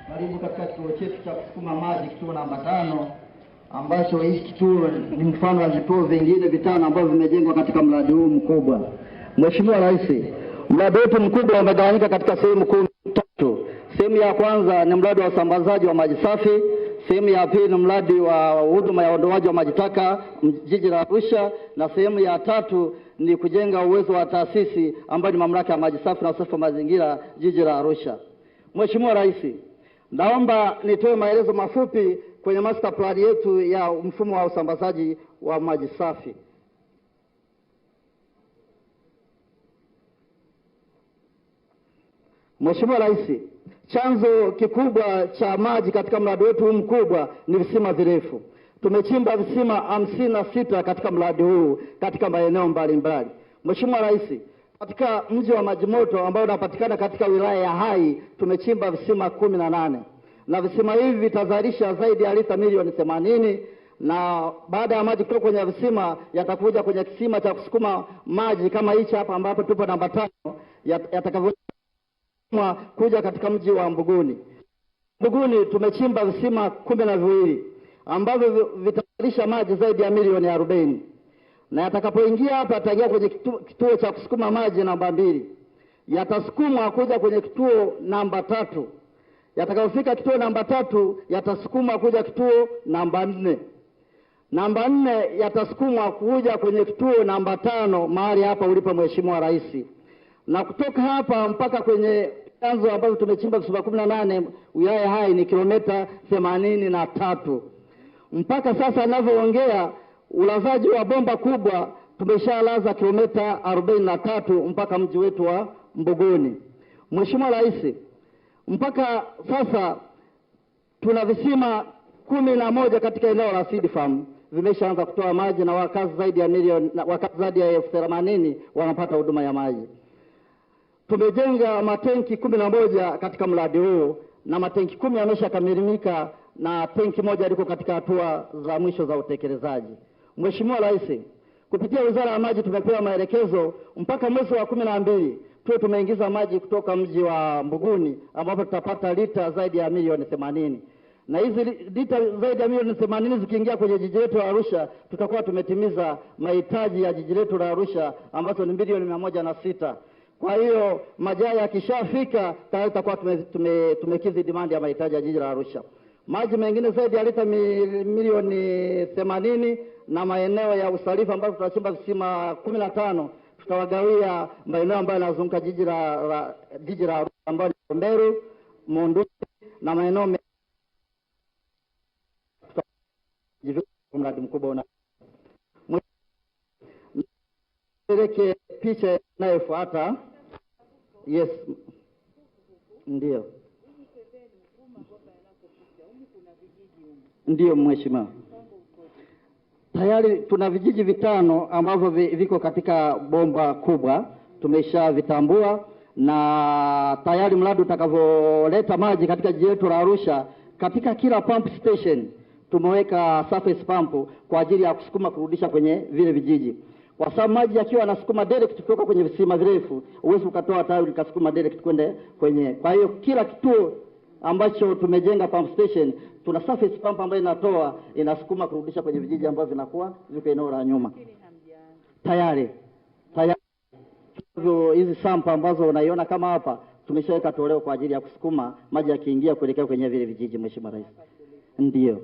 Karibu katika kituo chetu cha kusukuma maji, kituo namba 5, ambacho hiki kituo ni mfano wa vituo vingine vitano ambavyo vimejengwa katika mradi huu mkubwa. Mheshimiwa Rais, mradi wetu mkubwa umegawanyika katika sehemu kuu 3. Sehemu ya kwanza ni mradi wa usambazaji wa maji safi. Sehemu ya pili ni mradi wa huduma ya uondoaji wa maji taka jiji la Arusha, na sehemu ya 3 ni kujenga uwezo wa taasisi ambayo ni mamlaka ya maji safi na usafi wa mazingira jiji la Arusha. Mheshimiwa Rais, naomba nitoe maelezo mafupi kwenye master plan yetu ya mfumo wa usambazaji wa maji safi. Mheshimiwa Rais, chanzo kikubwa cha maji katika mradi wetu mkubwa ni visima virefu. Tumechimba visima 56 katika mradi huu katika maeneo mbalimbali. Mheshimiwa Rais, katika mji wa Majimoto ambao unapatikana katika wilaya ya Hai tumechimba visima 18. Na visima hivi vitazalisha zaidi ya lita milioni 80, na baada ya maji kutoka kwenye visima yatakuja kwenye kisima cha kusukuma maji kama hichi hapa ambapo tupo namba 5 yatakavyo kuja katika mji wa Mbuguni. Mbuguni tumechimba visima 12 ambavyo vitazalisha maji zaidi ya milioni 40. Na yatakapoingia hapa yataingia kwenye kituo cha kusukuma maji namba 2. Yatasukumwa kuja kwenye kituo namba 3. Yatakapofika kituo namba 3 yatasukumwa kuja kituo namba 4. Namba 4 yatasukumwa kuja kwenye kituo namba 5 mahali hapa ulipo Mheshimiwa Rais. Na kutoka hapa mpaka kwenye chanzo ambazo tumechimba visima 18 wilaya Hai ni kilomita 83. Mpaka sasa ninavyoongea ulazaji wa bomba kubwa tumeshalaza kilomita 43 mpaka mji wetu wa Mbuguni. Mheshimiwa Rais, mpaka sasa tuna visima 11 katika eneo la Seed Farm vimeshaanza kutoa maji, na wakazi zaidi ya 80,000 wanapata huduma ya maji. Tumejenga matenki 11 katika mradi huu, na matenki 10 yameshakamilika na tenki moja liko katika hatua za mwisho za utekelezaji. Mheshimiwa Rais, kupitia Wizara ya Maji tumepewa maelekezo mpaka mwezi wa 12 tuwe tumeingiza maji kutoka mji wa Mbuguni ambapo tutapata lita zaidi ya milioni 80. Na hizi lita zaidi ya milioni 80 zikiingia kwenye jiji letu la Arusha, tutakuwa tumetimiza mahitaji ya jiji letu la Arusha ambazo ni milioni 106. Kwa hiyo maji yakishafika tayari tutakuwa tumekidhi demand ya mahitaji ya jiji la Arusha. Maji mengine zaidi ya lita milioni 80 na maeneo ya usalifu ambayo tutachimba visima 15 tutawagawia maeneo ambayo yanazunguka jiji la Arusha ambayo ni Mberu, Monduli na maeneo mradi mkubwa una. Mweleke picha inayofuata. Yes. Ndio. Ndio Mheshimiwa. Tayari tuna vijiji 5 ambavyo viko katika bomba kubwa, tumeshavitambua, na tayari mradi utakavyoleta maji katika jiji letu la Arusha, katika kila pump station tumeweka surface pump kwa ajili ya kusukuma kurudisha kwenye vile vijiji. Kwa sababu maji yakiwa yanasukuma direct kutoka kwenye visima virefu, uwezo ukatoa tayari ukasukuma direct kwenda kwenye. Kwa hiyo kila kituo ambacho tumejenga pump station tuna surface pump ambayo inasukuma kurudisha kwenye vijiji ambavyo vinakuwa viko eneo la nyuma. Tayari hizi sampa ambazo unaiona kama hapa tumeshaweka toleo kwa ajili ya kusukuma maji yakiingia kuelekea kwenye vile vijiji. Mheshimiwa Rais. Ndio.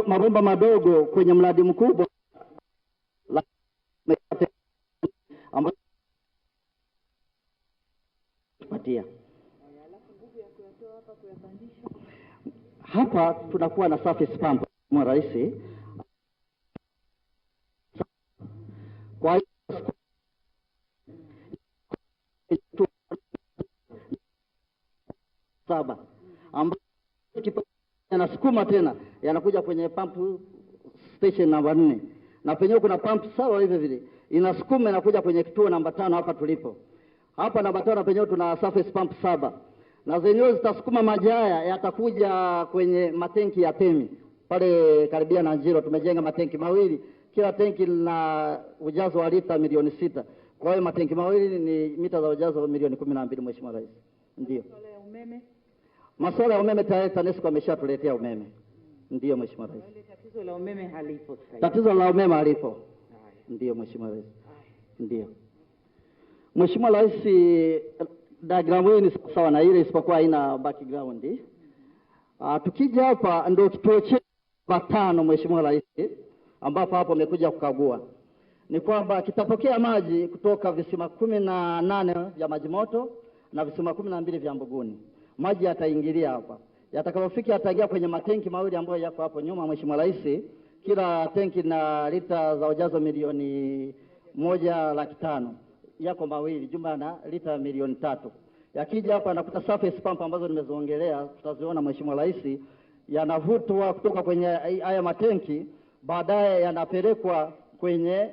Mabomba madogo kwenye mradi mkubwa ambayo tupatia hapa tunakuwa na surface pump Mheshimiwa Rais. Kwa saba ambapo yanasukuma tena yanakuja kwenye pump station namba 4, na penyewe kuna pump sawa hivi vile inasukuma inakuja kwenye kituo namba 5 hapa tulipo. Hapa namba 5 penyewe tuna surface pump 7, na zenyewe zitasukuma maji haya yatakuja kwenye matenki ya Temi pale karibia na Njiro. Tumejenga matenki mawili, kila tenki lina ujazo wa lita milioni 6. Kwa hiyo matenki mawili ni mita za ujazo milioni 12 Mheshimiwa Rais. Ndio. Masuala ya umeme? Masuala ya umeme tayari TANESCO ameshatuletea umeme. Ndio Mheshimiwa Rais. Tatizo la umeme halipo sasa. Tatizo la umeme halipo. Ndio Mheshimiwa Rais. Ndio. Mheshimiwa Rais, diagram hii ni sawa na ile isipokuwa haina background. Tukija hapa ndio kituo chetu batano Mheshimiwa Rais, ambapo hapo amekuja kukagua. Ni kwamba kitapokea maji kutoka visima 18 vya maji moto na visima 12 vya Mbuguni. Maji yataingilia hapa. Yatakapofika yataingia kwenye matenki mawili ambayo yako hapo nyuma Mheshimiwa Rais. Kila tenki na lita za ujazo milioni 1.5. Yako mawili, jumla na lita milioni 3. Yakija hapa nakuta surface pump ambazo nimeziongelea, tutaziona Mheshimiwa Rais, yanavutwa kutoka kwenye haya matenki, baadaye yanapelekwa kwenye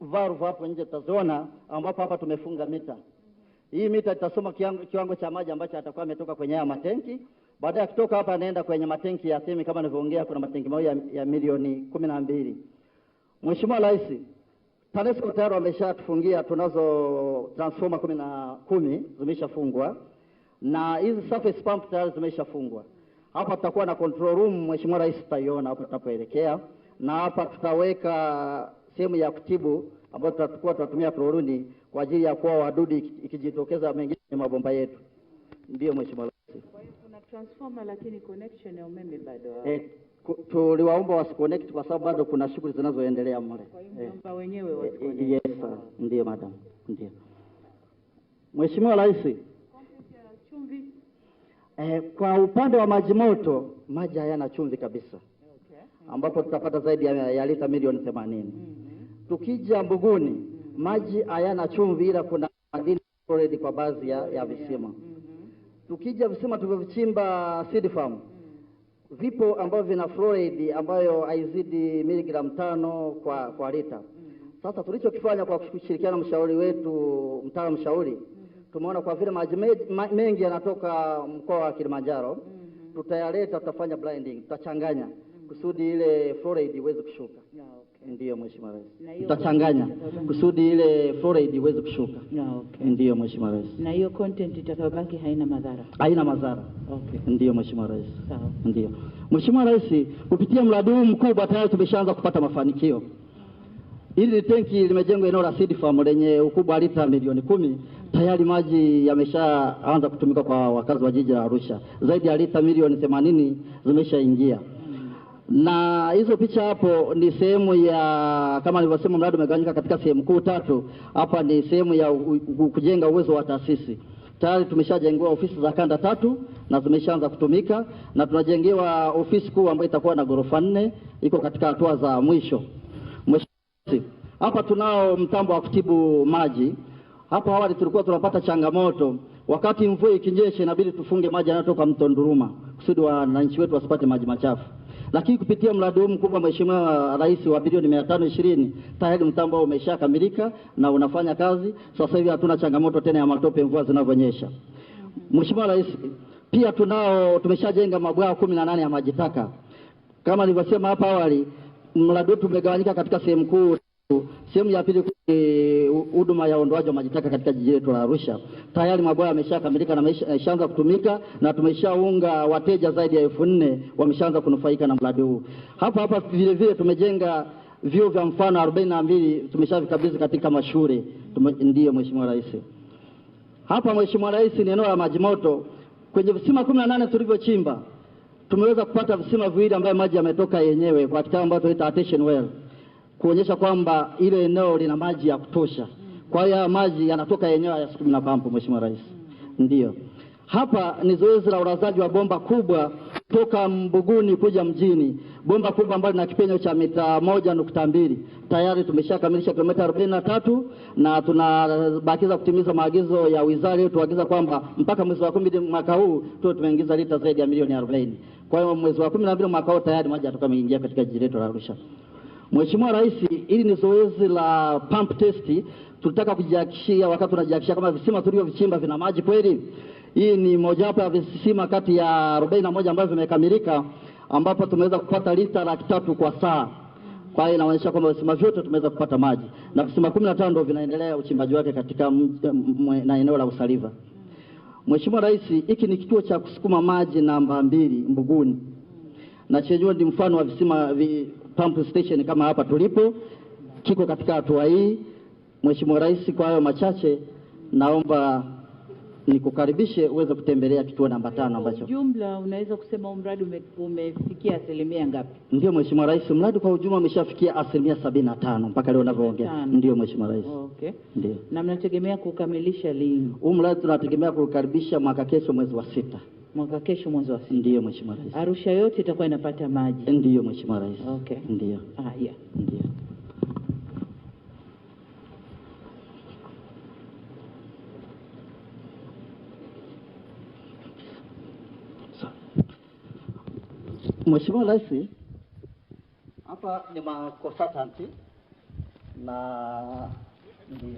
valve hapo nje, tutaziona, ambapo hapa tumefunga mita. Hii mita itasoma kiwango cha maji ambacho atakuwa ametoka kwenye haya matenki. Baadaye kutoka hapa anaenda kwenye matenki ya semi, kama nilivyoongea, kuna matenki mawili ya milioni 12. Mheshimiwa Rais, TANESCO tayari wameshatufungia, tunazo transformer 10 zimeshafungwa na hizi surface pump tayari zimeshafungwa. Hapa tutakuwa na control room Mheshimiwa Rais, tutaiona hapo tutapoelekea, na hapa tutaweka sehemu ya kutibu ambayo tutakuwa tunatumia kloruni kwa ajili ya kuua wadudu ikijitokeza mengine kwenye mabomba yetu. Ndio Mheshimiwa Rais. Kwa hiyo kuna transformer lakini connection ya umeme bado. Tuliwaomba wasiconnect kwa sababu bado kuna shughuli zinazoendelea mle. Kwa hiyo mnaomba wenyewe wasiconnect. Yes sir. Ndio madam. Ndio. Mheshimiwa Rais. Chumvi. Kwa upande wa maji moto, maji hayana chumvi kabisa. Okay. Ambapo tutapata zaidi ya lita milioni 80. Tukija Mbuguni, maji hayana chumvi ila kuna madini fluoride kwa baadhi ya visima. Tukija visima tulivyochimba seed farm, vipo ambavyo vina fluoride ambayo haizidi miligramu 5 kwa lita. Sasa tulichokifanya kwa kushirikiana na mshauri wetu, mtaalamu mshauri, tumeona kwa vile maji mengi yanatoka mkoa wa Kilimanjaro, tutayaleta, tutafanya blending, tutachanganya kusudi ile fluoride iweze kushuka. Ndio Mheshimiwa Rais. Tutachanganya kusudi ile fluoride iweze kushuka. Ndio Mheshimiwa Rais. Na hiyo content itakayobaki haina madhara. Haina madhara. Okay. Ndio Mheshimiwa Rais. Sawa. Ndio. Mheshimiwa Rais, kupitia mradi huu mkubwa tayari tumeshaanza kupata mafanikio. Hili tenki limejengwa eneo la seed farm lenye ukubwa wa lita milioni 10. Tayari maji yameshaanza kutumika kwa wakazi wa jiji la Arusha. Zaidi ya lita milioni 80 zimeshaingia. Na hizo picha hapo ni sehemu ya, kama nilivyosema, mradi umegawanyika katika sehemu kuu 3. Hapa ni sehemu ya kujenga uwezo wa taasisi. Tayari tumeshajengewa ofisi za kanda 3 na zimeshaanza kutumika, na tunajengewa ofisi kuu ambayo itakuwa na ghorofa 4, iko katika hatua za mwisho. Hapa tunao mtambo wa kutibu maji. Hapo awali tulikuwa tunapata changamoto, wakati mvua ikinyesha inabidi tufunge maji yanayotoka mto Nduruma kusudi wananchi wetu wasipate maji machafu. Lakini kupitia mradi huu mkubwa Mheshimiwa Rais wa bilioni 520, tayari mtambo umeshakamilika na unafanya kazi. Sasa hivi hatuna changamoto tena ya matope mvua zinavyonyesha. Mheshimiwa Rais, pia tumeshajenga mabwawa 18 ya maji taka. Kama nilivyosema hapa awali, mradi wetu umegawanyika katika sehemu kuu. Sehemu ya pili huduma ya uondoaji wa maji taka katika jiji letu la Arusha. Tayari mabwawa yameshakamilika na yameshaanza kutumika, na tumeshaunga wateja zaidi ya 4000 wameshaanza kunufaika na mradi huu. Hapa vile vile tumejenga vyuo vya mfano 42 tumeshavikabidhi katika mashule. Ndio Mheshimiwa Rais. Hapa Mheshimiwa Rais ni eneo la maji moto. Kwenye visima 18 tulivyochimba, tumeweza kupata visima viwili ambayo maji yametoka yenyewe kwa kitabu ambacho tunaita attention well, kuonyesha kwamba ile eneo lina maji ya kutosha. Kwa hiyo maji yanatoka yenyewe ya sukumi na pampu Mheshimiwa Rais. Ndio. Hapa ni zoezi la ulazaji wa bomba kubwa kutoka Mbuguni kuja mjini. Bomba kubwa ambalo lina kipenyo cha mita 1.2. Tayari tumeshakamilisha kilomita 43 na tunabakiza kutimiza maagizo ya wizara yetu, tuagiza kwamba mpaka mwezi wa 10 mwaka huu tumeingiza lita zaidi ya milioni 40. Kwa hiyo mwezi wa 12 mwaka huu tayari maji yatakuwa yameingia katika jiji letu la Arusha. Mheshimiwa Rais, hili ni zoezi la pump test. Tulitaka kujihakikishia, wakati tunajihakikishia kama visima tulivyovichimba vina maji kweli. Hii ni mojawapo ya visima kati ya 41 ambavyo vimekamilika, ambapo tumeweza kupata lita 300 kwa saa. Kwa hiyo inaonyesha kwamba visima vyote tumeweza kupata maji, na visima 15 ndio vinaendelea uchimbaji wake katika na eneo la Usaliva. Mheshimiwa Rais, hiki ni kituo cha kusukuma maji namba 2 Mbuguni. Na chenyewe ni mfano wa visima pump station kama hapa tulipo, kiko katika hatua hii. Mheshimiwa Rais, kwa hayo machache naomba nikukaribishe uweze kutembelea kituo namba 5 ambacho. Jumla unaweza kusema mradi umefikia asilimia ngapi? Ndio Mheshimiwa Rais, mradi kwa ujumla umeshafikia asilimia 75 mpaka leo ninavyoongea. Ndio Mheshimiwa Rais. Okay. Ndio. Na mnategemea kukamilisha lini? Huu mradi tunategemea kukaribisha mwaka kesho mwezi wa 6. Mwaka kesho mwezi wa 6. Ndio Mheshimiwa Rais. Arusha yote itakuwa inapata maji. Ndio Mheshimiwa Rais. Okay. Ndio. Yeah. Ndio. Mheshimiwa Rais, hapa ni makonsultanti na ndio.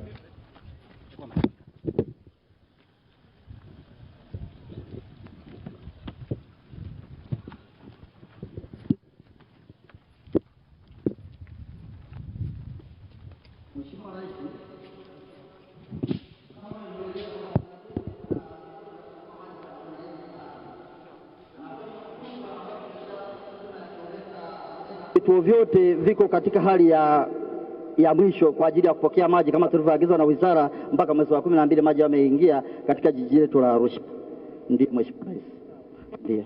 Mheshimiwa Rais, vituo vyote viko katika hali ya mwisho kwa ajili ya kupokea maji kama tulivyoagizwa na wizara. Mpaka mwezi wa 12 maji yameingia katika jiji letu la Arusha. Ndio Mheshimiwa Rais. Ndio.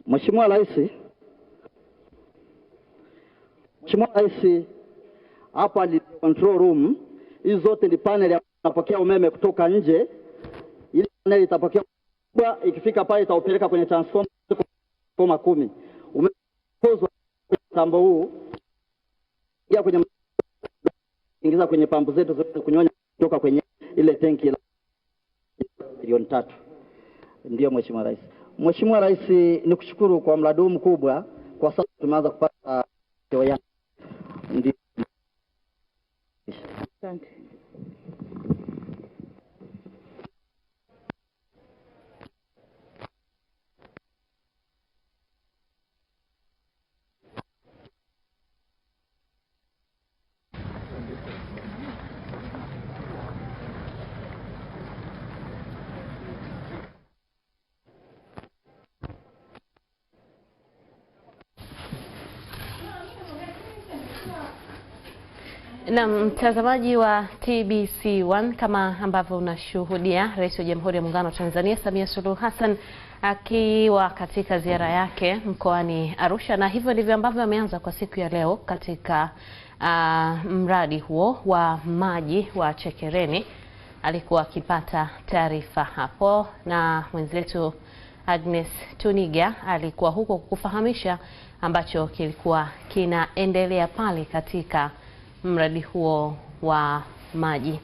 Mheshimiwa Rais, hapa ni control room. Hizi zote ni panel inapokea umeme kutoka nje. Ile panel itapokea kubwa, ikifika pale itaupeleka kwenye transformer 10. Umekozwa mtambo huu ya kwenye ingiza kwenye pampu zetu zote kunyonya kutoka kwenye ile tanki la milioni 3. Ndio Mheshimiwa Rais. Mheshimiwa Rais, nikushukuru kwa mradi huu mkubwa. Kwa sasa tumeanza kupata ya ndio. Asante. Na mtazamaji wa TBC1, kama ambavyo unashuhudia, Rais wa Jamhuri ya Muungano wa Tanzania Samia Suluhu Hassan akiwa katika ziara yake mkoani Arusha, na hivyo ndivyo ambavyo ameanza kwa siku ya leo katika mradi huo wa maji wa Chekereni. Alikuwa akipata taarifa hapo na mwenzetu Agnes Tuniga alikuwa huko kufahamisha ambacho kilikuwa kinaendelea pale katika mradi huo wa maji.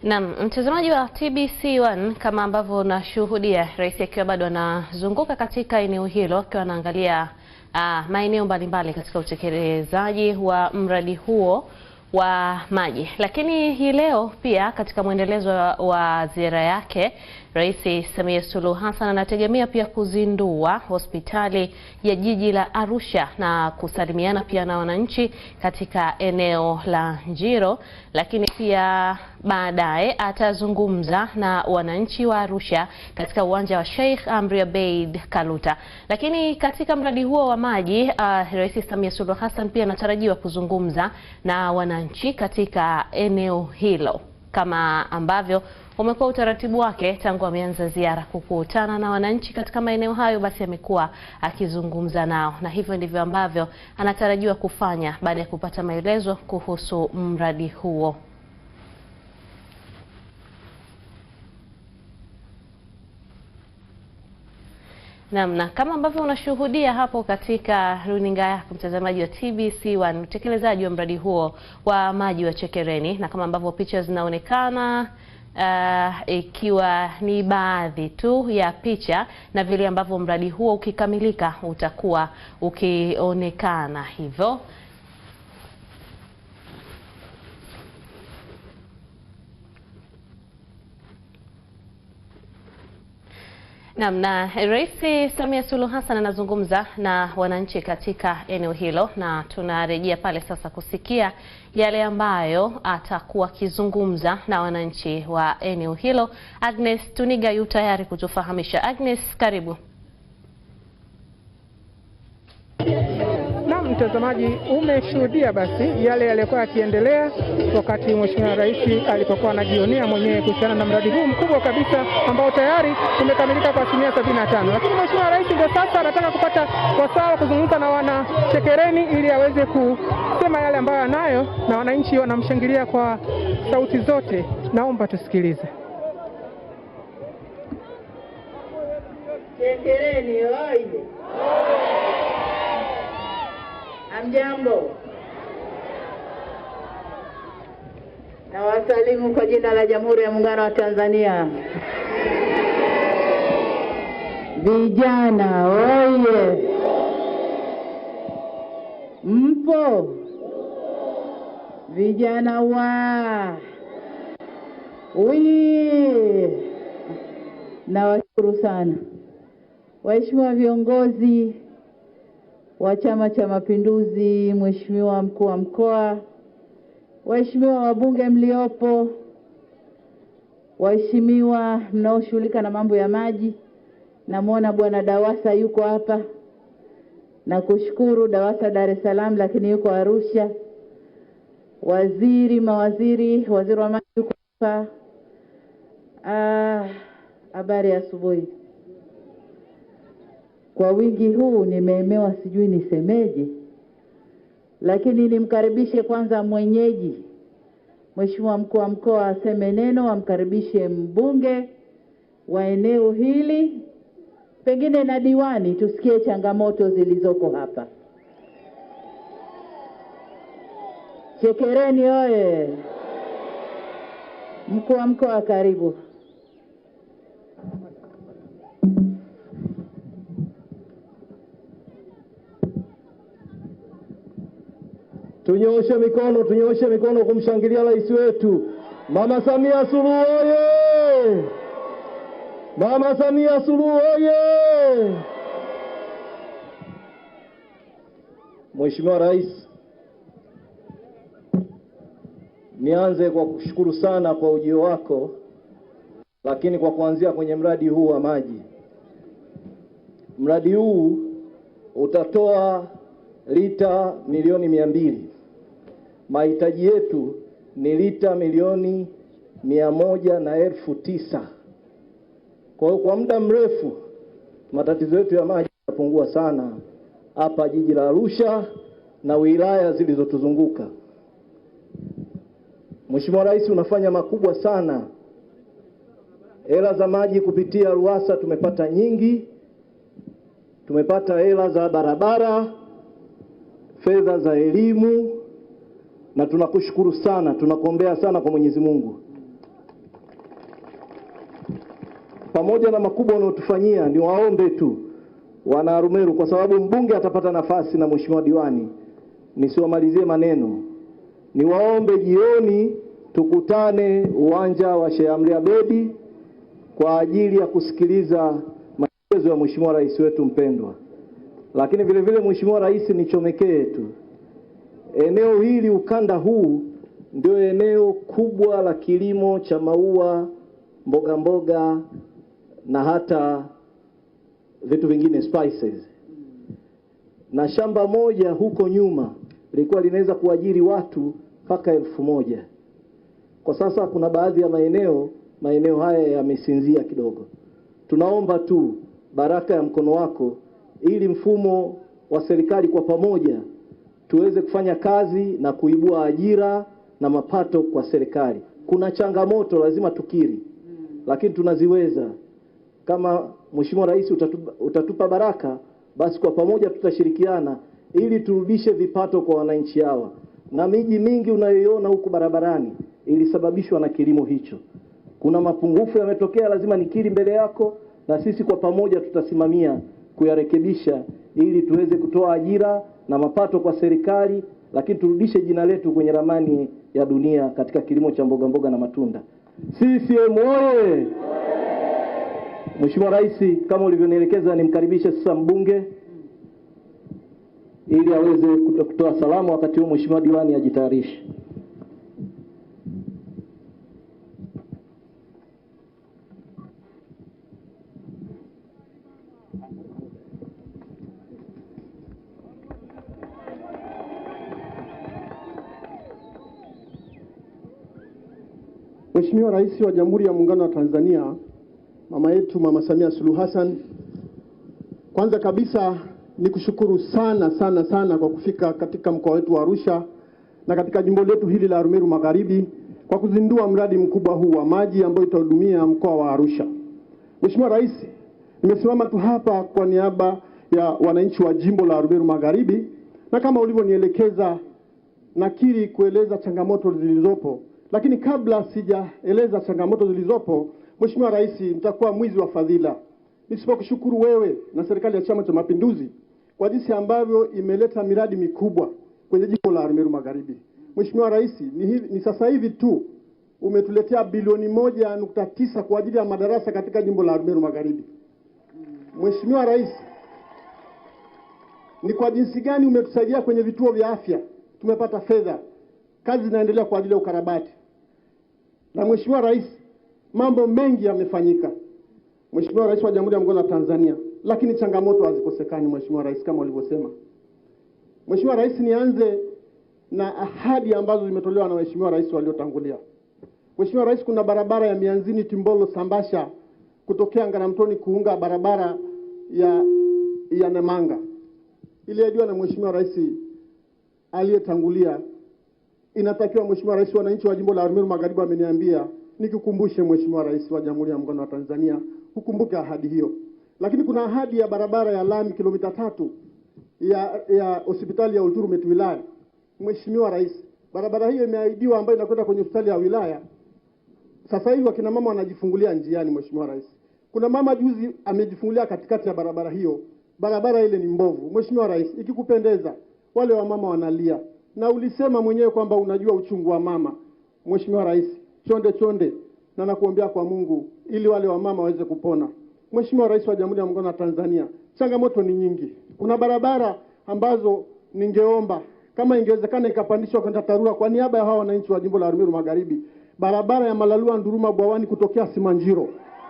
Na mtazamaji wa TBC1, kama ambavyo unashuhudia, Rais akiwa bado anazunguka katika eneo hilo akiwa anaangalia maeneo mbalimbali katika utekelezaji wa mradi huo wa maji. Lakini hii leo pia katika mwendelezo wa ziara yake, Rais Samia Suluhu Hassan anategemea pia kuzindua hospitali ya jiji la Arusha na kusalimiana pia na wananchi katika eneo la Njiro. Lakini pia baadaye atazungumza na wananchi wa Arusha katika uwanja wa Sheikh Amri Abeid Kaluta. Lakini katika mradi huo wa maji, Rais Samia Suluhu Hassan pia anatarajiwa kuzungumza na wananchi katika eneo hilo, kama ambavyo umekuwa utaratibu wake tangu ameanza ziara, kukutana na wananchi katika maeneo hayo. Basi amekuwa akizungumza nao, na hivyo ndivyo ambavyo anatarajiwa kufanya baada ya kupata maelezo kuhusu mradi huo. Na kama ambavyo unashuhudia hapo katika runinga yako mtazamaji wa TBC1, utekelezaji wa mradi huo wa maji wa Chekereni, na kama ambavyo picha zinaonekana ikiwa ni baadhi tu ya picha na vile ambavyo mradi huo ukikamilika utakuwa ukionekana hivyo. Na Rais Samia Suluhu Hassan anazungumza na wananchi katika eneo hilo, na tunarejea pale sasa kusikia yale ambayo atakuwa kizungumza na wananchi wa eneo hilo. Agnes Tuniga yu tayari kutufahamisha. Agnes, karibu. Mtazamaji, umeshuhudia basi yale yalikuwa yakiendelea wakati Mheshimiwa Rais alipokuwa anajionea mwenyewe kuhusiana na mradi huu mkubwa kabisa ambao tayari umekamilika kwa 75%. Lakini Mheshimiwa Rais ndio sasa anataka kupata wasaa kuzungumza na wana Chekereni ili aweze kusema yale ambayo anayo, na wananchi wanamshangilia kwa sauti zote. Naomba tusikilize. Chekereni oye! Hamjambo, na wasalimu kwa jina la Jamhuri ya Muungano wa Tanzania. Vijana oye! Mpo? Vijana wa nawashukuru sana waheshimiwa viongozi wa Chama cha Mapinduzi, Mheshimiwa Mkuu wa Mkoa, waheshimiwa wabunge mliopo, waheshimiwa mnaoshughulika na mambo ya maji. Namuona Bwana Dawasa yuko hapa, na kushukuru Dawasa Dar es Salaam lakini yuko Arusha. Waziri wa maji yuko hapa. Habari ya asubuhi. Kwa wingi huu nimeemewa, sijui nisemeje, lakini nimkaribishe kwanza mwenyeji, Mheshimiwa Mkuu wa Mkoa aseme neno, amkaribishe mbunge wa eneo hili, pengine na diwani, tusikie changamoto zilizoko hapa. Chekereni oye! Mkuu wa Mkoa karibu. Tunyooshe mikono kumshangilia rais wetu Mama Samia Suluhu oye! Mama Samia Suluhu oye! Mheshimiwa Rais, nianze kwa kushukuru sana kwa ujio wako, lakini kwa kuanzia kwenye mradi huu wa maji. Mradi huu utatoa lita milioni 200. Mahitaji yetu ni lita milioni 100,900. Kwa hiyo kwa muda mrefu matatizo yetu ya maji yapungua sana hapa jiji la Arusha na wilaya zilizotuzunguka. Mheshimiwa Rais, unafanya makubwa sana. Hela za maji kupitia RUWASA tumepata nyingi. Tumepata hela za barabara, fedha za elimu, na tunakushukuru sana, tunakuombea sana kwa Mwenyezi Mungu. Pamoja na makubwa unayotufanyia, ni waombe tu wana Arumeru, kwa sababu mbunge atapata nafasi na mheshimiwa diwani, nisiwamalizie maneno. Ni waombe jioni tukutane uwanja wa Sheikh Amri Abedi kwa ajili ya kusikiliza maelezo ya Mheshimiwa Rais wetu mpendwa. Lakini vile vile Mheshimiwa Rais, nichomekee tu, eneo hili, ukanda huu ndio eneo kubwa la kilimo cha maua, mboga mboga na hata vitu vingine, spices. Na shamba moja huko nyuma lilikuwa linaweza kuajiri watu mpaka 1000. Kwa sasa kuna baadhi ya maeneo haya yamesinzia kidogo. Tunaomba tu baraka ya mkono wako ili mfumo wa serikali kwa pamoja tuweze kufanya kazi na kuibua ajira na mapato kwa serikali. Kuna changamoto lazima tukiri, lakini tunaziweza. kama Mheshimiwa Rais utatupa baraka, basi kwa pamoja tutashirikiana ili turudishe vipato kwa wananchi hawa. Na miji mingi unayoiona huku barabarani ilisababishwa na kilimo hicho. Kuna mapungufu yametokea, lazima nikiri mbele yako, na sisi kwa pamoja tutasimamia kuyarekebisha ili tuweze kutoa ajira na mapato kwa serikali, lakini turudishe jina letu kwenye ramani ya dunia katika kilimo cha mboga mboga na matunda. CCM oye! Mheshimiwa Rais, kama ulivyonielekeza, nimkaribishe sasa mbunge ili aweze kutoa salamu. Wakati huo Mheshimiwa diwani ajitayarishe. Mheshimiwa Rais wa Jamhuri ya Muungano wa Tanzania, mama yetu Mama Samia Suluhu Hassan, kwanza kabisa nikushukuru sana kwa kufika katika mkoa wetu wa Arusha na katika jimbo letu hili la Arumeru Magharibi kwa kuzindua mradi mkubwa huu wa maji ambao utahudumia mkoa wa Arusha. Mheshimiwa Rais, nimesimama tu hapa kwa niaba ya wananchi wa jimbo la Arumeru Magharibi, na kama ulivyonielekeza nakiri kueleza changamoto zilizopo. Lakini kabla sijaeleza changamoto zilizopo, Mheshimiwa Rais, nitakuwa mwizi wa fadhila nisipokushukuru wewe na serikali ya Chama cha Mapinduzi kwa jinsi ambavyo imeleta miradi mikubwa kwenye jimbo la Arumeru Magharibi. Mheshimiwa Rais, ni sasa hivi tu umetuletea bilioni 1.9 kwa ajili ya madarasa katika jimbo la Arumeru Magharibi. Mheshimiwa Rais, ni kwa jinsi gani umetusaidia kwenye vituo vya afya, tumepata fedha, kazi zinaendelea kwa ajili ya ukarabati. Na Mheshimiwa Rais, mambo mengi yamefanyika, Mheshimiwa Rais wa Jamhuri ya Muungano wa Tanzania, lakini changamoto hazikosekani Mheshimiwa Rais kama ulivyosema. Mheshimiwa Rais, nianze na ahadi ambazo zimetolewa na Mheshimiwa Rais waliotangulia. Mheshimiwa Rais, kuna barabara ya Mianzini Timbolo Sambasha kutokea Ngaramtoni kuunga barabara ya Namanga. Iliahidiwa na Mheshimiwa Rais aliyetangulia. Inatakiwa Mheshimiwa Rais, wananchi wa jimbo la Arumeru Magharibi wameniambia nikikukumbushe Mheshimiwa Rais wa Jamhuri ya Muungano wa Tanzania ukumbuke ahadi hiyo. Lakini kuna ahadi ya barabara ya lami kilomita 3 ya hospitali ya Ulturumet wilaya. Mheshimiwa Rais, barabara hiyo imeahidiwa ambayo inakwenda kwenye hospitali ya wilaya. Sasa hivi wakina mama wanajifungulia njiani Mheshimiwa Rais. Kuna mama juzi amejifungulia katikati ya barabara hiyo. Barabara ile ni mbovu. Mheshimiwa Rais, ikikupendeza, wale wa mama wanalia. Na ulisema mwenyewe kwamba unajua uchungu wa mama. Mheshimiwa Rais, chonde na nakuombea kwa Mungu ili wale wa mama waweze kupona. Mheshimiwa Rais wa Jamhuri ya Muungano wa Tanzania, changamoto ni nyingi. Kuna barabara ambazo ningeomba kama ingewezekana ikapandishwa kwenda TARURA kwa niaba ya hawa wananchi wa jimbo la Arumeru Magharibi. Barabara ya Malalua Nduruma Bwawani kutokea Simanjiro.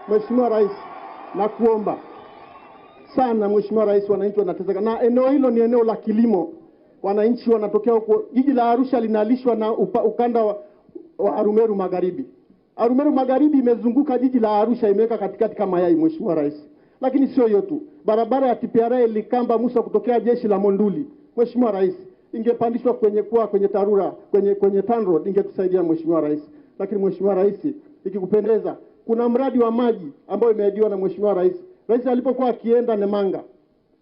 Mheshimiwa Rais, nakuomba sana Mheshimiwa Rais, wananchi wanateseka. Na eneo hilo ni eneo la kilimo. Wananchi wanatokea huko. Jiji la Arusha linalishwa na ukanda wa Arumeru Magharibi. Arumeru Magharibi imezunguka jiji la Arusha, imeweka katikati kama yai Mheshimiwa Rais. Lakini sio hiyo tu. Barabara ya TPRA Likamba Musa kutokea jeshi la Monduli. Mheshimiwa Rais, ingepandishwa kwenye TARURA, kwenye TANROADS, ingetusaidia Mheshimiwa Rais. Lakini Mheshimiwa Rais, ikikupendeza, kuna mradi wa maji ambao imeahidiwa na Mheshimiwa Rais. Rais alipokuwa akienda Nemanga,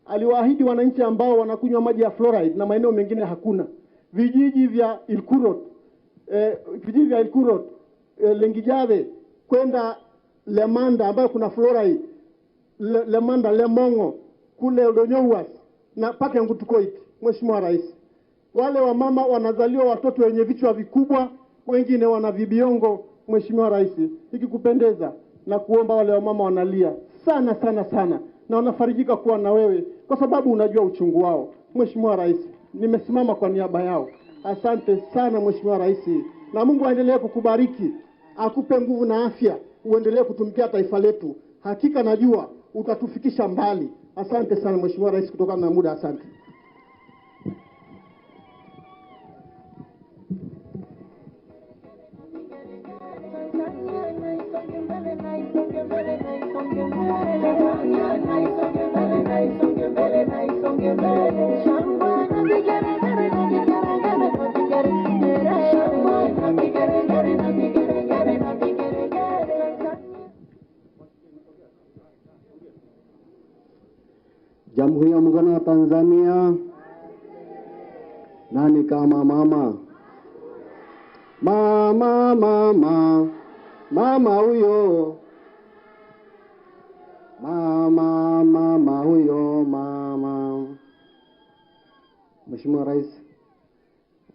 aliwaahidi wananchi ambao wanakunywa maji ya fluoride na maeneo mengine hakuna. Vijiji vya Ilkurot, Lengijave kwenda Lemanda ambayo kuna fluoride, Lemanda, Lemongo, kule Oldonyouas na paka Ngutukoit. Mheshimiwa Rais, wale wa mama wanazaliwa watoto wenye vichwa vikubwa, wengine wana vibiongo. Mheshimiwa Rais, ikikupendeza na kuomba, wale wa mama wanalia sana na wanafarijika kuwa na wewe kwa sababu unajua uchungu wao. Mheshimiwa Rais, nimesimama kwa niaba yao. Asante sana Mheshimiwa Rais, na Mungu aendelee kukubariki, akupe nguvu na afya, uendelee kutumikia taifa letu. Hakika najua utatufikisha mbali. Asante sana Mheshimiwa Rais, kutokana na muda. Asante. Jamhuri ya Muungano wa Tanzania. Nani kama mama? Mama huyo. Mama huyo mama. Mheshimiwa Rais,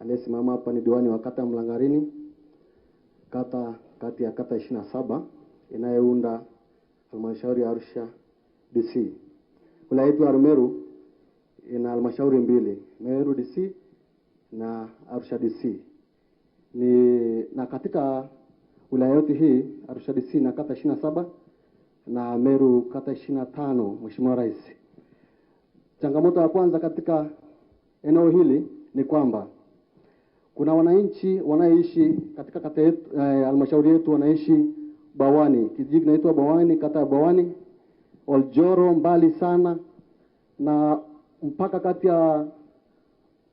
aliyesimama hapa ni diwani wa kata Mlangarini, kati ya kata 27 inayounda halmashauri ya Arusha DC. Wilaya yetu ya Arumeru ina halmashauri mbili, Meru DC na Arusha DC. Na katika wilaya yote hii Arusha DC na kata 27 na Meru kata 25. Mheshimiwa Rais, changamoto ya kwanza katika eneo hili ni kwamba kuna wananchi wanaishi katika kata yetu, halmashauri yetu wanaishi Bawani, kijiji kinaitwa Bawani, kata ya Bawani, Oljoro, mbali sana na mpaka kati ya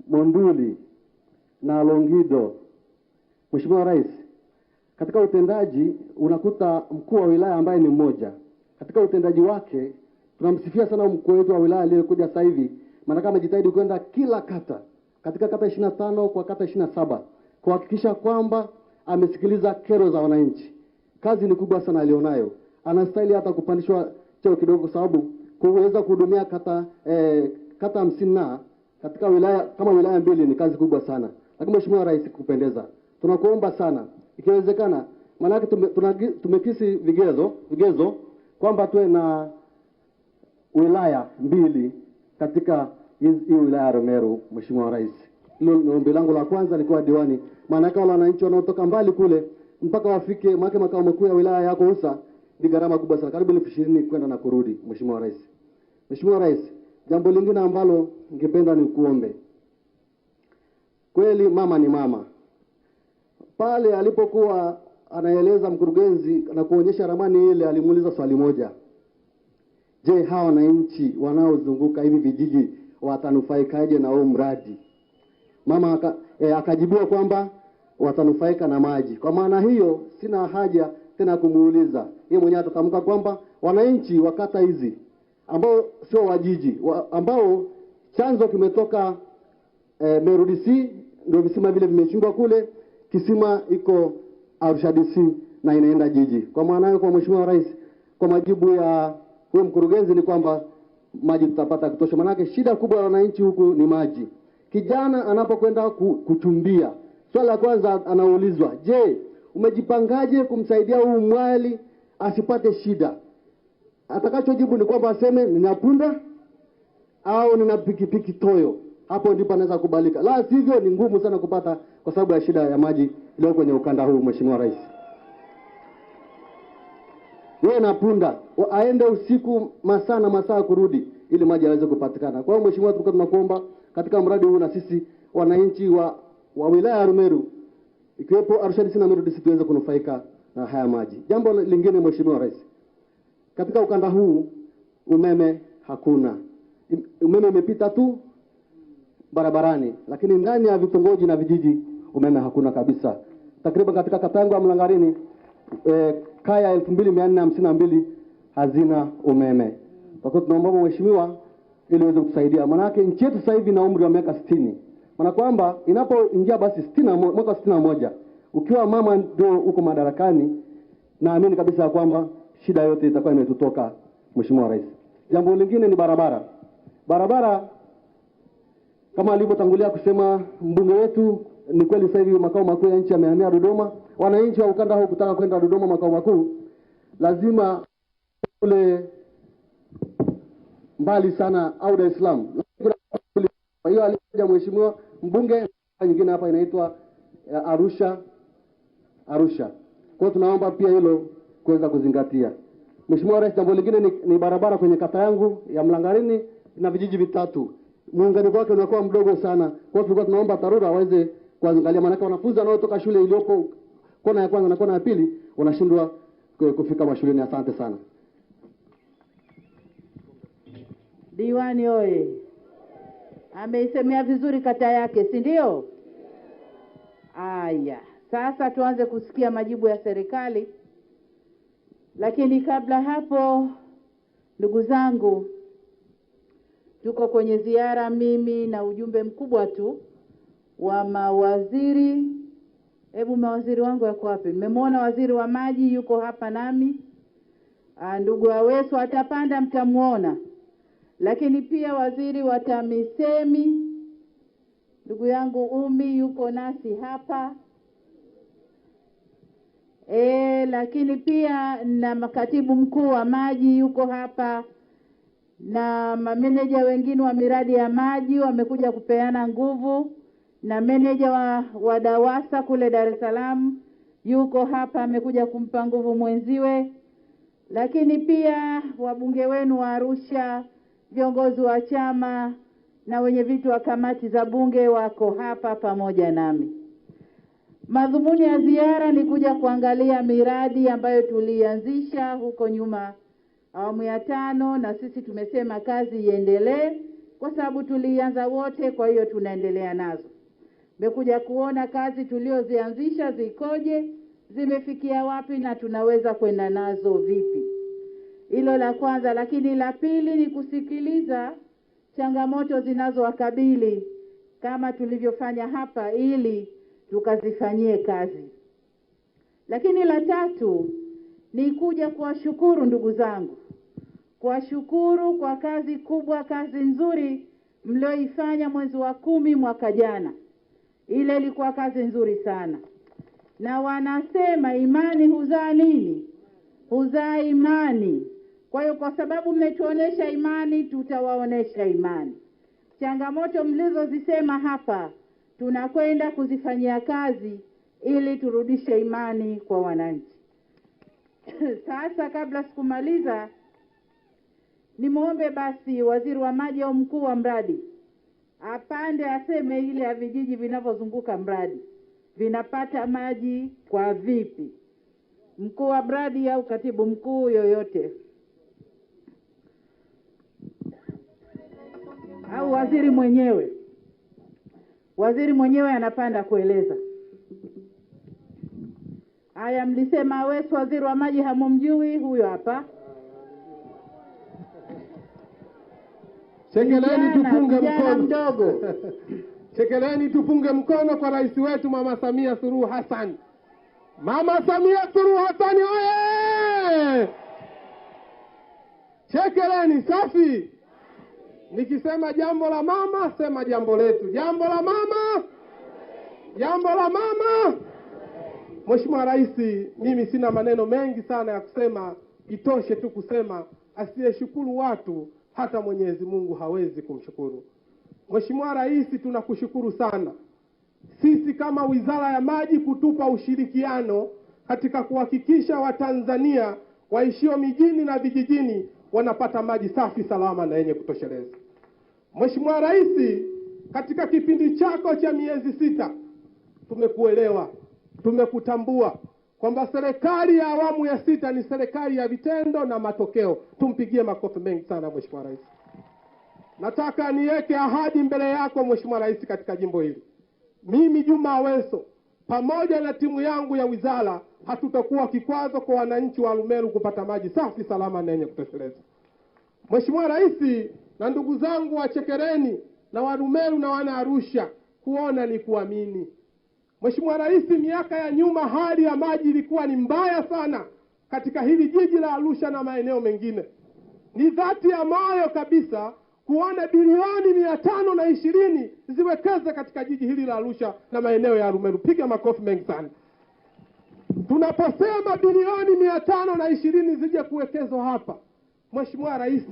Monduli na Longido. Mheshimiwa Rais, katika utendaji unakuta mkuu wa wilaya ambaye ni mmoja. Katika utendaji wake tunamsifia sana mkuu wetu wa wilaya aliyekuja sasa hivi, maana kama amejitahidi kwenda kila kata, katika kata 25 kwa kata 27, kuhakikisha kwamba amesikiliza kero za wananchi. Kazi ni kubwa sana alionayo. Anastahili hata kupandishwa cheo kidogo, kwa sababu kuweza kuhudumia kata 50 na katika wilaya kama wilaya mbili ni kazi kubwa sana. Lakini Mheshimiwa Rais, kupendeza, tunakuomba sana ikiwezekana, maana yake tumekisi vigezo kwamba tuwe na wilaya mbili katika hii wilaya ya Arumeru. Mheshimiwa Rais, hilo ni ombi langu la kwanza nikiwa diwani, maana wale wananchi wanaotoka mbali kule mpaka wafike makao makuu ya wilaya yako Usa ni gharama kubwa sana, karibu 20,000 kwenda na kurudi. Mheshimiwa Rais, Mheshimiwa Rais, jambo lingine ambalo ningependa ni kuombe, kweli mama ni mama. Pale alipokuwa anaeleza mkurugenzi na kuonyesha ramani ile, alimuuliza swali moja: je, hawa wananchi wanaozunguka hivi vijiji watanufaikaje na huu mradi? Mama akajibiwa kwamba watanufaika na maji. Kwa maana hiyo sina haja tena kumuuliza, yeye mwenyewe atatamka kwamba wananchi wa kata hizi ambao sio wajiji, ambao chanzo kimetoka Meru DC, ndio visima vile vimechimbwa kule, kisima iko Arusha DC na inaenda jiji. Kwa maana hiyo, kwa Mheshimiwa Rais, kwa majibu ya huyo mkurugenzi ni kwamba maji tutapata kutosha, manake shida kubwa ya wananchi huku ni maji. Kijana anapokwenda kuchumbia, swali la kwanza anaulizwa, je, umejipangaje kumsaidia huyu mwali asipate shida? Atakachojibu ni kwamba aseme nina punda au nina pikipiki toyo. Hapo ndipo anaweza kubalika, la sivyo ni ngumu sana kupata, kwa sababu ya shida ya maji leo kwenye ukanda huu. Mheshimiwa Rais, yeye na punda aende usiku masaa kurudi ili maji yaweze kupatikana. Kwa hiyo Mheshimiwa, tunakuomba katika mradi huu na sisi wananchi wa wilaya ya Arumeru, ikiwepo Arusha DC na Meru DC, tuweze kunufaika na haya maji. Jambo lingine Mheshimiwa Rais, katika ukanda huu umeme hakuna. Umeme umepita tu barabarani, lakini ndani ya vitongoji na vijiji umeme hakuna kabisa. Takriban katika kata yangu ya Mlangarini kaya 2452 hazina umeme. Kwa hiyo tunaomba Mheshimiwa ili uweze kutusaidia. Maana yake nchi yetu sasa hivi na umri wa miaka 60. Maana kwamba inapoingia basi 60 mwaka 61, ukiwa mama ndio uko madarakani, naamini kabisa kwamba shida yote itakuwa imetutoka. Mheshimiwa Rais, jambo lingine ni barabara. Barabara kama alivyotangulia kusema mbunge wetu, ni kweli sasa hivi makao makuu ya nchi yamehamia Dodoma. Wananchi wa ukanda huu kutaka kwenda Dodoma makao makuu lazima kule mbali sana au Dar es Salaam. Kwa hiyo alikuja Mheshimiwa mbunge nyingine hapa inaitwa Arusha. Kwa hiyo tunaomba pia hilo kuweza kuzingatia. Mheshimiwa Rais, jambo lingine ni barabara kwenye kata yangu ya Mlangarini na vijiji vitatu. Muunganiko wake unakuwa mdogo sana. Kwa hiyo tulikuwa tunaomba TARURA waweze kuangalia, maana wanafunzi wanaotoka shule iliyopo kona ya kwanza na kona ya pili wanashindwa kufika mashuleni. Asante sana. Diwani oye, ameisemea vizuri kata yake, si ndio? Aya, sasa tuanze kusikia majibu ya serikali. Lakini kabla hapo, ndugu zangu, tuko kwenye ziara, mimi na ujumbe mkubwa tu wa mawaziri. Hebu mawaziri wangu wako wapi? Nimemwona waziri wa maji yuko hapa nami. Ndugu Aweso atapanda, mtamuona. Lakini pia waziri wa TAMISEMI ndugu yangu Umi yuko nasi hapa. Lakini pia na makatibu mkuu wa maji yuko hapa, na mameneja wengine wa miradi ya maji wamekuja kupeana nguvu, na meneja wa DAWASA kule Dar es Salaam yuko hapa, amekuja kumpa nguvu mwenziwe. Lakini pia wabunge wenu wa Arusha, viongozi wa chama na wenye viti wa kamati za bunge wako hapa pamoja nami. Madhumuni ya ziara ni kuja kuangalia miradi ambayo tulianzisha huko nyuma awamu ya 5, na sisi tumesema kazi iendelee kwa sababu tulianza wote, kwa hiyo tunaendelea nazo. Nimekuja kuona kazi tuliozianzisha zikoje, zimefikia wapi na tunaweza kwenda nazo vipi. Hilo la kwanza. Lakini la pili ni kusikiliza changamoto zinazowakabili kama tulivyofanya hapa ili tukazifanyie kazi. Lakini la tatu ni kuja kuwashukuru ndugu zangu, kuwashukuru kwa kazi kubwa, kazi nzuri mlioifanya mwezi wa 10 mwaka jana. Ile ilikuwa kazi nzuri sana, na wanasema imani huzaa nini? Huzaa imani. Kwa hiyo kwa sababu mmetuonesha imani, tutawaonesha imani. Changamoto mlizozisema hapa tunakwenda kuzifanyia kazi ili turudishe imani kwa wananchi. Sasa kabla sikumaliza, nimuombe basi waziri wa maji au mkuu wa mradi apande aseme ile ya vijiji vinavyozunguka mradi vinapata maji kwa vipi. Mkuu wa mradi au katibu mkuu yoyote, au waziri mwenyewe. Waziri mwenyewe anapanda kueleza. Haya, mlisema Aweso waziri wa maji hamumjui, huyo hapa. Chekeleni tupunge mkono mdogo. Chekeleni tupunge mkono kwa rais wetu Mama Samia Suluhu Hassan. Mama Samia Suluhu Hassan oye! Chekeleni safi. Nikisema jambo la mama, sema jambo letu. Jambo la mama, jambo la mama. Mheshimiwa Rais, mimi sina maneno mengi sana ya kusema, itoshe tu kusema asiyeshukuru watu hata Mwenyezi Mungu hawezi kumshukuru. Mheshimiwa Rais, tunakushukuru sana. Sisi kama Wizara ya Maji kutupa ushirikiano katika kuhakikisha Watanzania waishio mijini na vijijini wanapata maji safi, salama na yenye kutosheleza. Mheshimiwa Rais, katika kipindi chako cha miezi 6 tumekuelewa, tumekutambua kwamba serikali ya awamu ya 6 ni serikali ya vitendo na matokeo. Tumpigie makofi mengi sana Mheshimiwa Rais. Nataka niweke ahadi mbele yako Mheshimiwa Rais, katika jimbo hili mimi Juma Aweso pamoja na timu yangu ya wizara hatutakuwa kikwazo kwa wananchi wa Arumeru kupata maji safi, salama na yenye kutosheleza. Mheshimiwa Rais, na ndugu zangu wa Chekereni na wa Arumeru na wana Arusha, kuona ni kuamini. Mheshimiwa Rais, miaka ya nyuma hali ya maji ilikuwa ni mbaya sana katika hili jiji la Arusha na maeneo mengine. Ni dhati ya moyo kabisa kuona bilioni 520 ziwekeze katika jiji hili la Arusha na maeneo ya Arumeru. Piga makofi mengi sana. Tunaposema bilioni 520 zije kuwekezwa hapa, Mheshimiwa Rais,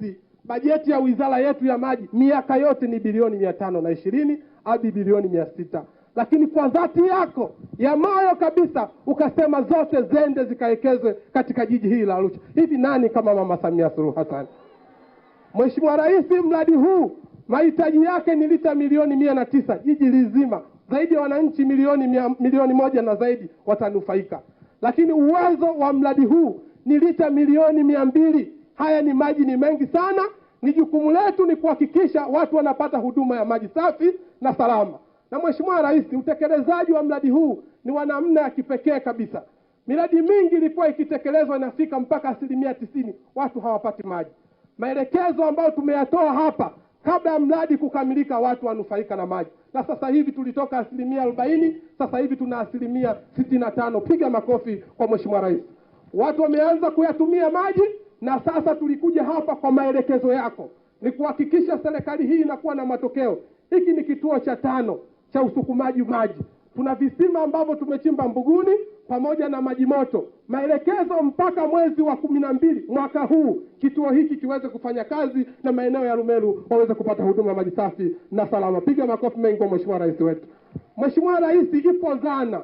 bajeti ya wizara yetu ya maji miaka yote ni bilioni 520 hadi bilioni 600. Lakini kwa dhati yako ya moyo kabisa ukasema zote zende zikawekezwe katika jiji hili la Arusha. Hivi nani kama Mama Samia Suluhu Hassan? Mheshimiwa Rais, mradi huu mahitaji yake ni lita milioni 109 jiji lizima. Zaidi ya wananchi milioni 1 na zaidi watanufaika. Lakini uwezo wa mradi huu ni lita milioni 200. Haya ni maji, ni mengi sana. Ni jukumu letu ni kuhakikisha watu wanapata huduma ya maji safi na salama. Na Mheshimiwa Rais, utekelezaji wa mradi huu ni wa namna ya kipekee kabisa. Miradi mingi ilikuwa ikitekelezwa inafika mpaka 90% watu hawapati maji. Maelekezo ambayo tumeyatoa hapa kabla ya mradi kukamilika watu wanufaika na maji. Na sasa hivi tulitoka 40%, sasa hivi tuna 65%. Piga makofi kwa Mheshimiwa Rais. Watu wameanza kuyatumia maji, na sasa tulikuja hapa kwa maelekezo yako ni kuhakikisha serikali hii inakuwa na matokeo. Hiki ni kituo cha 5 cha usukumaji maji. Tuna visima ambavyo tumechimba Mbuguni pamoja na maji moto. Maelekezo mpaka mwezi wa 12 mwaka huu kituo hiki kiweze kufanya kazi na maeneo ya Arumeru waweze kupata huduma ya maji safi na salama. Piga makofi mengi kwa Mheshimiwa Rais wetu. Mheshimiwa Rais, ipo dhana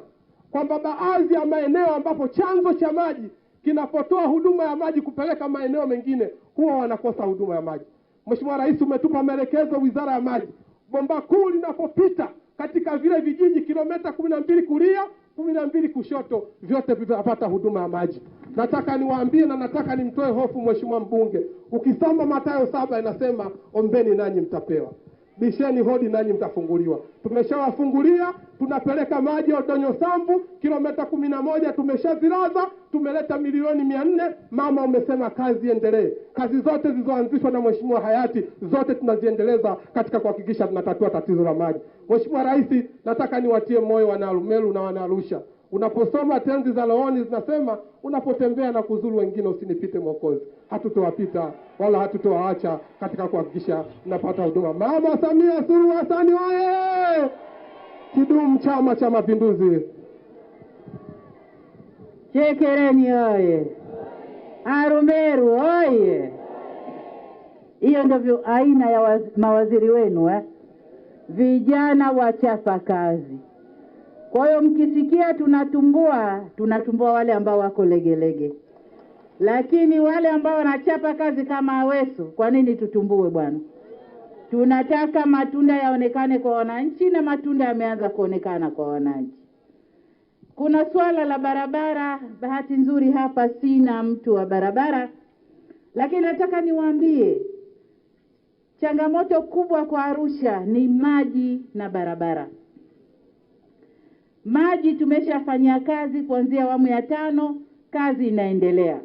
kwamba baadhi ya maeneo ambapo chanzo cha maji kinapotoa huduma ya maji kupeleka maeneo mengine huwa wanakosa huduma ya maji. Mheshimiwa Rais, umetupa maelekezo Wizara ya Maji, bomba kuu linapopita katika vile vijiji kilomita 12 kulia 12 kushoto, vyote vitapata huduma ya maji. Nataka niwaambie na nataka nimtoe hofu Mheshimiwa mbunge. Ukisoma Mathayo 7 inasema ombeni nanyi mtapewa, bisheni hodi nanyi mtafunguliwa. Tumeshawafungulia, tunapeleka maji ya Oldonyo Sambu kilomita 11 tumeshazilaza, tumeleta milioni 400. Mama umesema kazi endelee. Kazi zote zilizoanzishwa na Mheshimiwa hayati zote tunaziendeleza katika kuhakikisha tunatatua tatizo la maji. Mheshimiwa Rais, nataka niwatie moyo wana Arumeru na wana Arusha. Unaposoma tenzi za rohoni zinasema unapotembea na kuzuru wengine usinipite Mwokozi. Hatutowapita wala hatutowaacha katika kuhakikisha tunapata huduma. Mama Samia Suluhu Hassan oye! Kidumu Chama cha Mapinduzi! Chekereni oye! Arumeru oye! Hiyo ndivyo aina ya mawaziri wenu vijana wachapa kazi. Kwa hiyo mkisikia tunatumbua wale ambao wako legelege. Lakini wale ambao wanachapa kazi kama Aweso, kwa nini tutumbue bwana? Tunataka matunda yaonekane kwa wananchi, na matunda yameanza kuonekana kwa wananchi. Kuna swala la barabara. Bahati nzuri hapa sina mtu wa barabara, lakini nataka niwaambie changamoto kubwa kwa Arusha ni maji na barabara. Maji tumeshafanyia kazi kuanzia awamu ya 5, kazi inaendelea.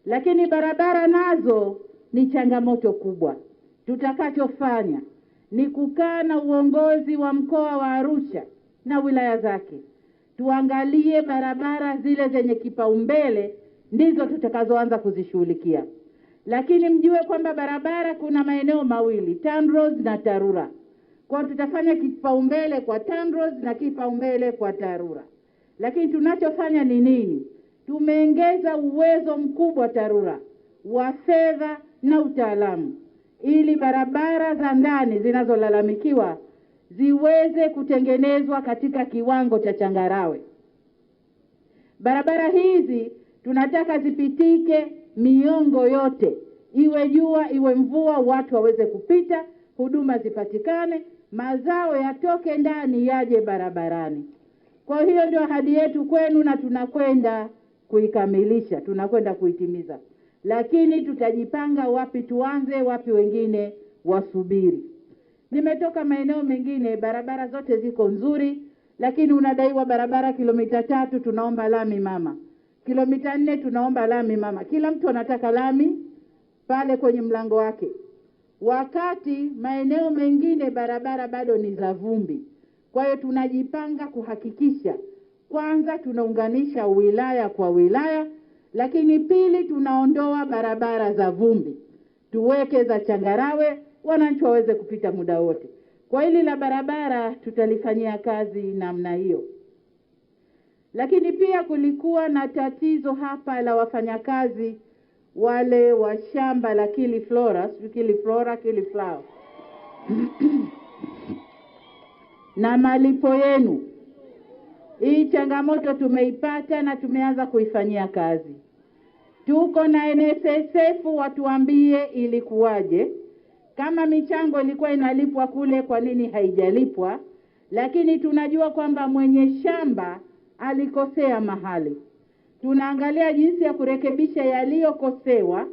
Lakini barabara nazo ni changamoto kubwa. Tutakachofanya ni kukaa na uongozi wa mkoa wa Arusha na wilaya zake. Tuangalie barabara zile zenye kipaumbele ndizo tutakazoanza kuzishughulikia. Lakini mjue kwamba barabara kuna maeneo mawili, TANROADS na TARURA. Kwa tutafanya kipaumbele kwa TANROADS na kipaumbele kwa TARURA. Lakini tunachofanya ni nini? Tumeongeza uwezo mkubwa TARURA wa fedha na utaalamu ili barabara za ndani zinazolalamikiwa ziweze kutengenezwa katika kiwango cha changarawe. Barabara hizi tunataka zipitike miongo yote, iwe jua iwe mvua, watu waweze kupita, huduma zipatikane, mazao yatoke ndani yaje barabarani. Kwa hiyo ndio ahadi yetu kwenu na tunakwenda kuikamilisha, tunakwenda kuitimiza. Lakini tutajipanga wapi tuanze, wapi wengine wasubiri. Nimetoka maeneo mengine, barabara zote ziko nzuri, lakini unadaiwa barabara kilomita 3 tunaomba lami mama. Kilomita 4 tunaomba lami mama. Kila mtu anataka lami pale kwenye mlango wake. Wakati maeneo mengine barabara bado ni za vumbi. Kwa hiyo tunajipanga kuhakikisha kwanza tunaunganisha wilaya kwa wilaya, lakini pili tunaondoa barabara za vumbi. Tuweke za changarawe, wananchi waweze kupita muda wote. Kwa hili la barabara tutalifanyia kazi namna hiyo. Lakini pia kulikuwa na tatizo hapa la wafanyakazi wale wa shamba la Kiliflora na malipo yenu. Hii changamoto tumeipata na tumeanza kuifanyia kazi. Tuko na NSSF, watuambie ilikuwaje. Kama michango ilikuwa inalipwa kule, kwa nini haijalipwa? Lakini tunajua kwamba mwenye shamba alikosea mahali. Tunaangalia jinsi ya kurekebisha yaliyokosewa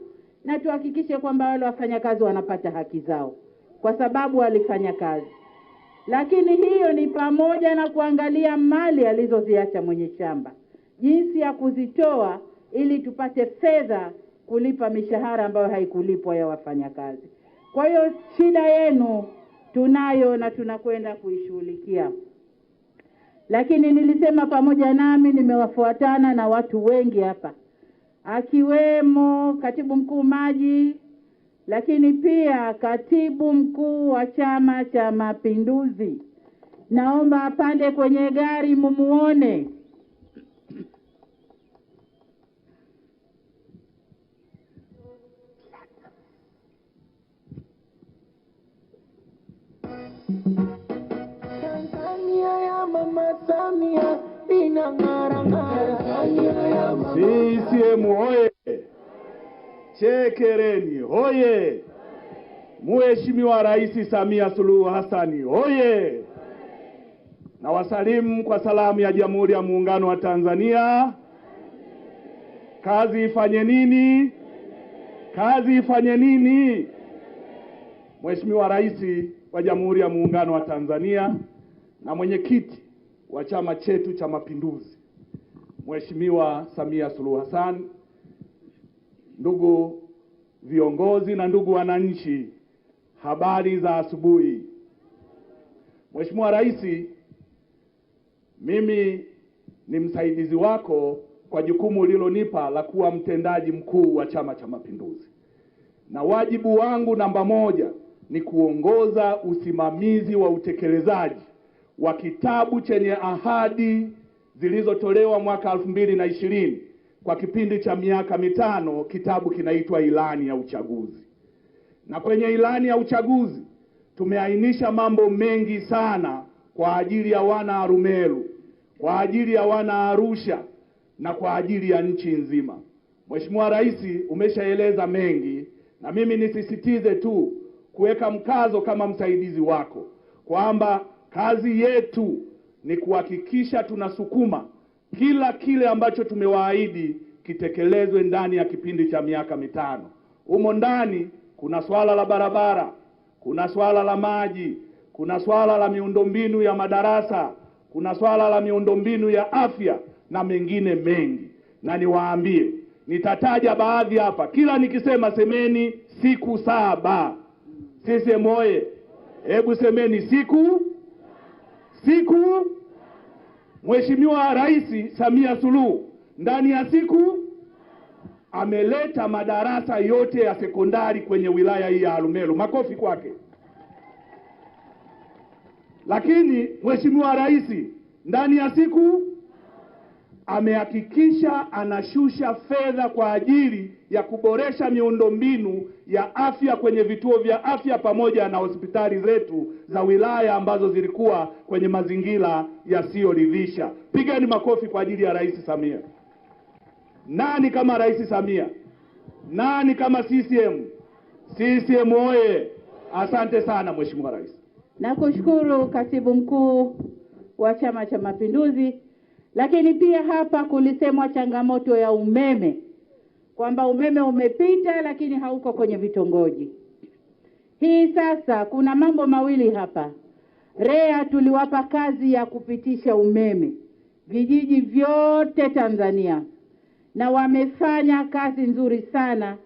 na tuhakikishe kwamba wale wafanyakazi wanapata haki zao kwa sababu walifanya kazi. Lakini hiyo ni pamoja na kuangalia mali alizoziacha mwenye shamba, jinsi ya kuzitoa ili tupate fedha kulipa mishahara ambayo haikulipwa ya wafanyakazi. Kwa hiyo shida yenu tunayo na tunakwenda kuishughulikia. Lakini nilisema pamoja nami nimewafuatana na watu wengi hapa, akiwemo katibu mkuu maji, lakini pia katibu mkuu wa Chama cha Mapinduzi. Naomba apande kwenye gari mumuone. Tanzania ya Mama Samia inang'ara. CCM hoye! Chekereni hoye! Mheshimiwa Rais Samia Suluhu Hassan hoye! Na wasalimu kwa salamu ya Jamhuri ya Muungano wa Tanzania. Kazi ifanye nini? Kazi ifanye nini? Mheshimiwa Rais wa Jamhuri ya Muungano wa Tanzania na mwenyekiti wa chama chetu cha Mapinduzi, Mheshimiwa Samia Suluhu Hassan, ndugu viongozi na ndugu wananchi, habari za asubuhi. Mheshimiwa Rais, mimi ni msaidizi wako kwa jukumu ulilonipa la kuwa mtendaji mkuu wa Chama cha Mapinduzi. Na wajibu wangu namba moja ni kuongoza usimamizi wa utekelezaji wa kitabu chenye ahadi zilizotolewa mwaka 2020 kwa kipindi cha miaka mitano. Kitabu kinaitwa Ilani ya Uchaguzi. Na kwenye ilani ya uchaguzi tumeainisha mambo mengi sana kwa ajili ya wana Arumeru, kwa ajili ya wana Arusha na kwa ajili ya nchi nzima. Mheshimiwa Rais, umeshaeleza mengi na mimi nisisitize tu kuweka mkazo kama msaidizi wako kwamba kazi yetu ni kuhakikisha tunasukuma kila kile ambacho tumewaahidi kitekelezwe ndani ya kipindi cha miaka mitano. Humo ndani kuna swala la barabara, kuna swala la maji, kuna swala la miundombinu ya madarasa, kuna swala la miundombinu ya afya na mengine mengi. Na niwaambie, nitataja baadhi hapa. Kila nikisema semeni siku 7. CCM oye! Hebu semeni siku. Mheshimiwa Rais Samia Suluhu ndani ya siku ameleta madarasa yote ya sekondari kwenye wilaya hii ya Arumeru. Makofi kwake. Lakini Mheshimiwa Rais ndani ya siku amehakikisha anashusha fedha kwa ajili ya kuboresha miundombinu ya afya kwenye vituo vya afya pamoja na hospitali zetu za wilaya ambazo zilikuwa kwenye mazingira yasiyoridhisha. Pigeni makofi kwa ajili ya Rais Samia. Nani kama Rais Samia? Nani kama CCM? CCM oye! Asante sana Mheshimiwa Rais. Nakushukuru katibu mkuu wa Chama cha Mapinduzi. Lakini pia hapa kulisemwa changamoto ya umeme, kwamba umeme umepita lakini hauko kwenye vitongoji. Hii sasa kuna mambo mawili hapa. REA tuliwapa kazi ya kupitisha umeme vijiji vyote Tanzania, na wamefanya kazi nzuri sana.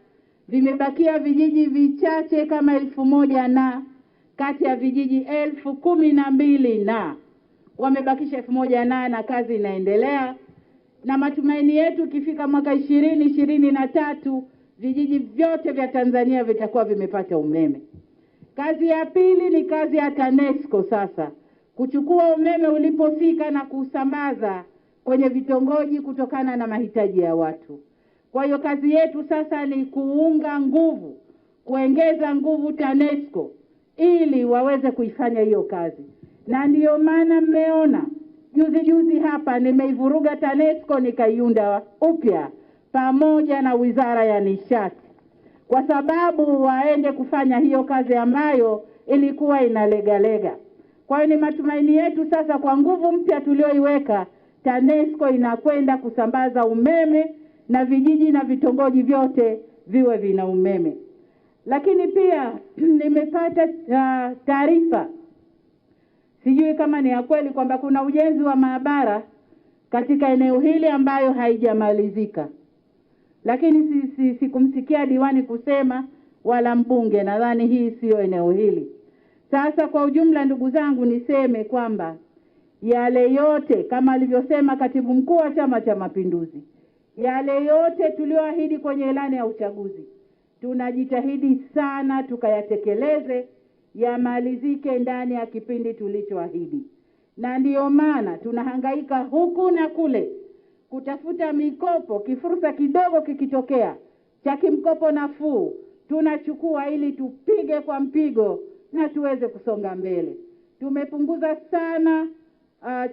Vimebakia vijiji vichache kama 1000 na kati ya vijiji 1012 na wamebakisha 1000 na kazi inaendelea. Na matumaini yetu ikifika mwaka 2023 vijiji vyote vya Tanzania vitakuwa vimepata umeme. Kazi ya pili ni kazi ya TANESCO sasa, kuchukua umeme ulipofika na kusambaza kwenye vitongoji kutokana na mahitaji ya watu. Kwa hiyo kazi yetu sasa ni kuunga nguvu, kuongeza nguvu TANESCO ili waweze kuifanya hiyo kazi. Na ndiyo maana mmeona juzi hapa nimeivuruga TANESCO nikaiunda upya pamoja na Wizara ya Nishati, kwa sababu waende kufanya hiyo kazi ambayo ilikuwa inalegalega. Kwa hiyo ni matumaini yetu sasa kwa nguvu mpya tulioiweka, TANESCO inakwenda kusambaza umeme na vijiji na vitongoji vyote viwe vina umeme. Lakini pia nimepata taarifa, sijui kama ni ya kweli, kwamba kuna ujenzi wa maabara katika eneo hili ambayo haijamalizika. Lakini sikumsikia diwani kusema wala mbunge. Nadhani hii siyo eneo hili. Sasa kwa ujumla, ndugu zangu, niseme kwamba yale yote kama alivyosema Katibu Mkuu wa Chama cha Mapinduzi, yale yote tulioahidi kwenye ilani ya uchaguzi tunajitahidi sana tukayatekeleze, yamalizike ndani ya kipindi tulichoahidi. Na ndiyo maana tunahangaika huku na kule kutafuta mikopo, kifursa kidogo kikitokea cha kimkopo nafuu tunachukua ili tupige kwa mpigo na tuweze kusonga mbele. Tumepunguza sana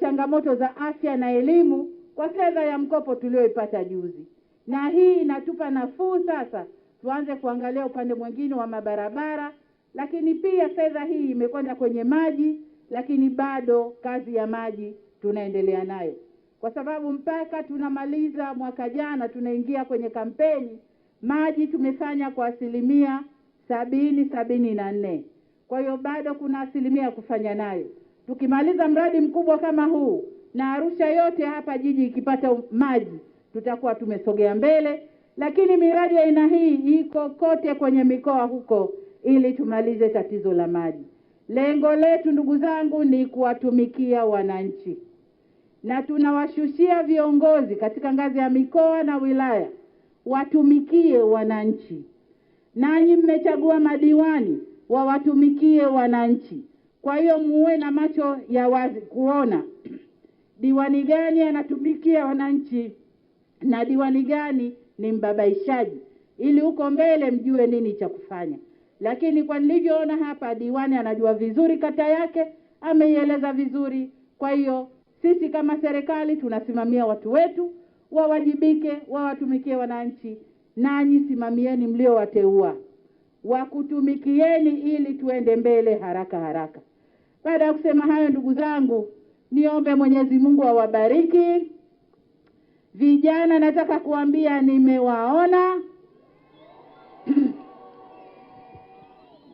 changamoto za afya na elimu kwa fedha ya mkopo tulioipata juzi. Na hii inatupa nafuu sasa tuanze kuangalia upande mwingine wa mabarabara, lakini pia fedha hii imekwenda kwenye maji, lakini bado kazi ya maji tunaendelea nayo. Kwa sababu mpaka tunamaliza mwaka jana tunaingia kwenye kampeni, maji tumefanya kwa 74%. Kwa hiyo bado kuna 1% kufanya nayo. Tukimaliza mradi mkubwa kama huu na Arusha yote hapa jiji ikipata maji, tutakuwa tumesogea mbele. Lakini miradi ya aina hii iko kote kwenye mikoa huko ili tumalize tatizo la maji. Lengo letu ndugu zangu ni kuwatumikia wananchi. Na tunawashushia viongozi katika ngazi ya mikoa na wilaya watumikie wananchi. Nanyi mmechagua madiwani wawatumikie wananchi. Kwa hiyo muwe na macho ya wazi kuona diwani gani anatumikia wananchi na diwani gani ni mbabaishaji, ili huko mbele mjue nini cha kufanya. Lakini kwa nilivyoona hapa, diwani anajua vizuri kata yake, ameieleza vizuri. Kwa hiyo sisi kama serikali tunasimamia watu wetu, wawajibike, wawatumikie wananchi. Nanyi simamieni mliowateua, wakutumikieni ili tuende mbele haraka haraka. Baada ya kusema hayo, ndugu zangu, niombe Mwenyezi Mungu awabariki. Vijana nataka kuambia nimewaona.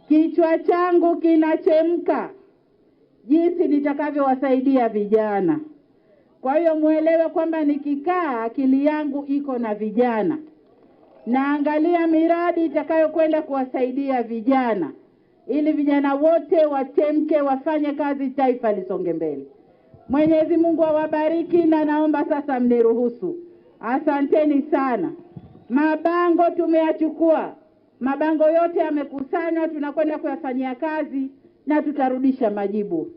Kichwa changu kinachemka jinsi nitakavyowasaidia vijana. Kwa hiyo muelewe kwamba nikikaa akili yangu iko na vijana. Naangalia miradi itakayokwenda kuwasaidia vijana ili vijana wote wachemke, wafanye kazi, taifa lisonge mbele. Mwenyezi Mungu awabariki, na naomba sasa mniruhusu. Asanteni sana. Mabango tumeyachukua. Mabango yote yamekusanywa, tunakwenda kuyafanyia kazi na tutarudisha majibu.